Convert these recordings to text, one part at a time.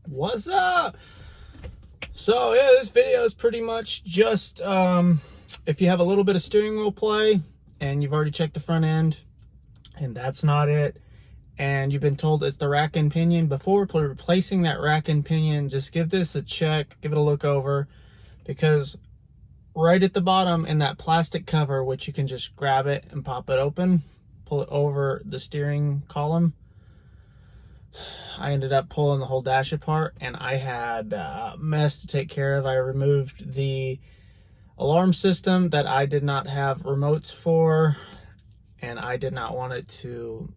What's up? So yeah, this video is pretty much just if you have a little bit of steering wheel play and you've already checked the front end and that's not it, and you've been told it's the rack and pinion, before replacing that rack and pinion, just give this a check, give it a look over, because right at the bottom in that plastic cover, which you can just grab it and pop it open, pull it over the steering column, I ended up pulling the whole dash apart, and I had a mess to take care of. I removed the alarm system that I did not have remotes for, and I did not want it to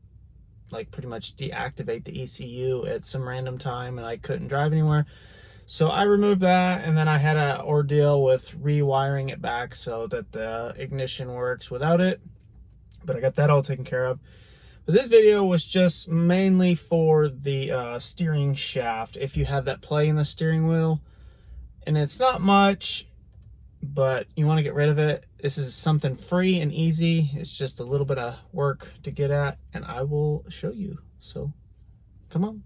like pretty much deactivate the ECU at some random time, and I couldn't drive anywhere. So I removed that, and then I had an ordeal with rewiring it back so that the ignition works without it. But I got that all taken care of. But this video was just mainly for the steering shaft. If you have that play in the steering wheel, and it's not much, but you want to get rid of it, this is something free and easy. It's just a little bit of work to get at, and I will show you. So come on.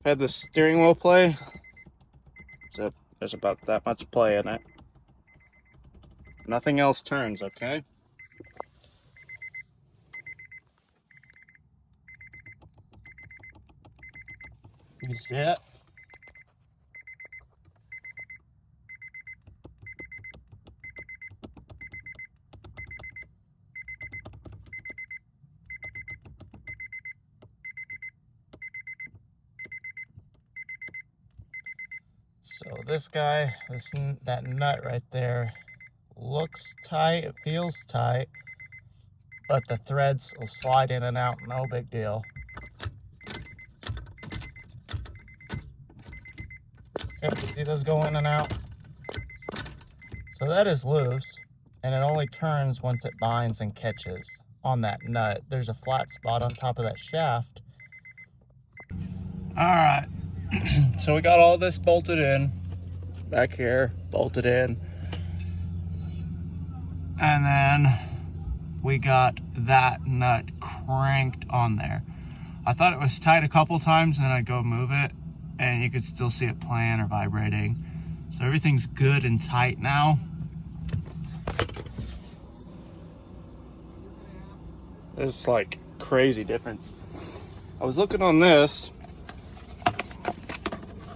Had the steering wheel play, so there's about that much play in it. Nothing else turns, okay? You see it? So this guy, that nut right there looks tight, it feels tight, but the threads will slide in and out, no big deal. See those go in and out? So that is loose, and it only turns once it binds and catches on that nut. There's a flat spot on top of that shaft. All right, so we got all this bolted in, back here, bolted in. And then we got that nut cranked on there. I thought it was tight a couple times, and then I'd go move it, and you could still see it playing or vibrating. So everything's good and tight now. This is like crazy difference. I was looking on this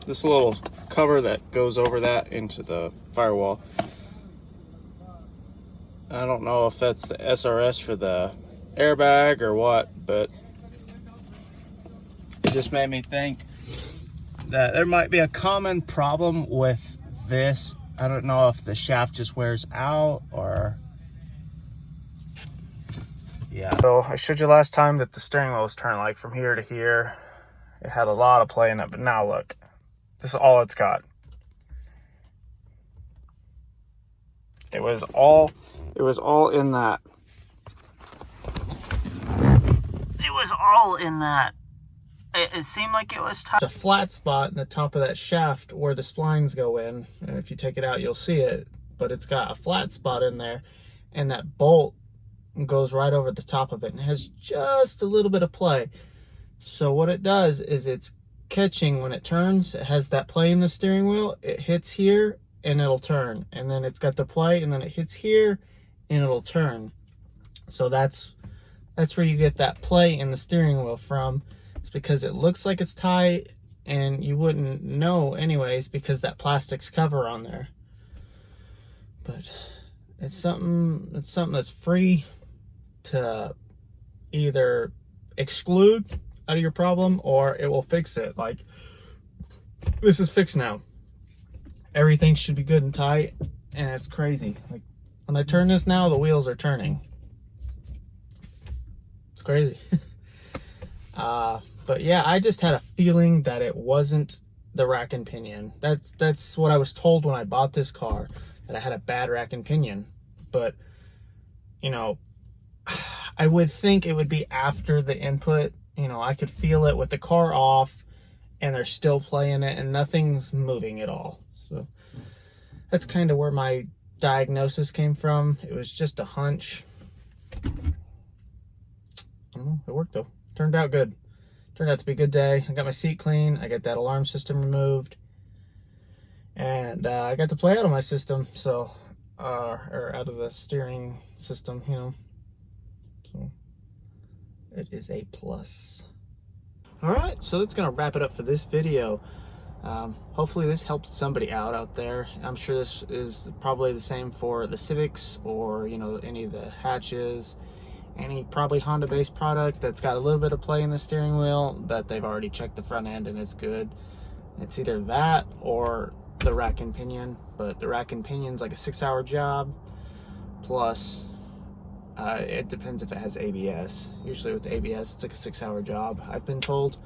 little cover that goes over that into the firewall. I don't know if that's the SRS for the airbag or what, but it just made me think that there might be a common problem with this. I don't know if the shaft just wears out or... Yeah. So I showed you last time that the steering wheel was turning like from here to here. It had a lot of play in it, but now look. This is all it's got. It was all in that. It was all in that. It seemed like it was tight. There's a flat spot in the top of that shaft where the splines go in, and if you take it out, you'll see it. But it's got a flat spot in there, and that bolt goes right over the top of it, and it has just a little bit of play. So what it does is it's catching when it turns. It has that play in the steering wheel. It hits here, and it'll turn, and then it's got the play, and then it hits here, and it'll turn. So that's where you get that play in the steering wheel from. It's because it looks like it's tight, and you wouldn't know anyways because that plastic's cover on there. But it's something that's free to either exclude out of your problem, or it will fix it. Like, this is fixed now. Everything should be good and tight, and it's crazy. Like, when I turn this now, the wheels are turning. It's crazy. But yeah, I just had a feeling that it wasn't the rack and pinion. That's what I was told when I bought this car, that I had a bad rack and pinion. But, you know, I would think it would be after the input. You know, I could feel it with the car off, and they're still playing it, and nothing's moving at all. So that's kind of where my diagnosis came from. It was just a hunch. I don't know, it worked though. Turned out good. turned out to be a good day. I got my seat clean. I got that alarm system removed. And I got to play out of my system, so, or out of the steering system, you know. So, it is a plus. All right, so that's gonna wrap it up for this video. Hopefully this helps somebody out there. I'm sure this is probably the same for the Civics, or you know, any of the hatches, any probably Honda based product that's got a little bit of play in the steering wheel, that they've already checked the front end and it's good. It's either that or the rack and pinion, but the rack and pinion's like a 6-hour job, plus it depends if it has ABS. Usually with ABS it's like a 6-hour job, I've been told,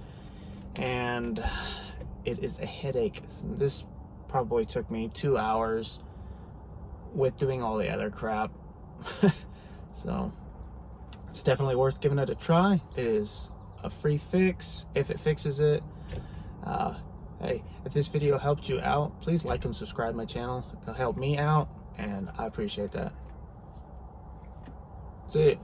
and it is a headache. This probably took me 2 hours with doing all the other crap. So it's definitely worth giving it a try. It is a free fix if it fixes it. Hey, if this video helped you out, please like and subscribe my channel. It'll help me out, and I appreciate that. See ya.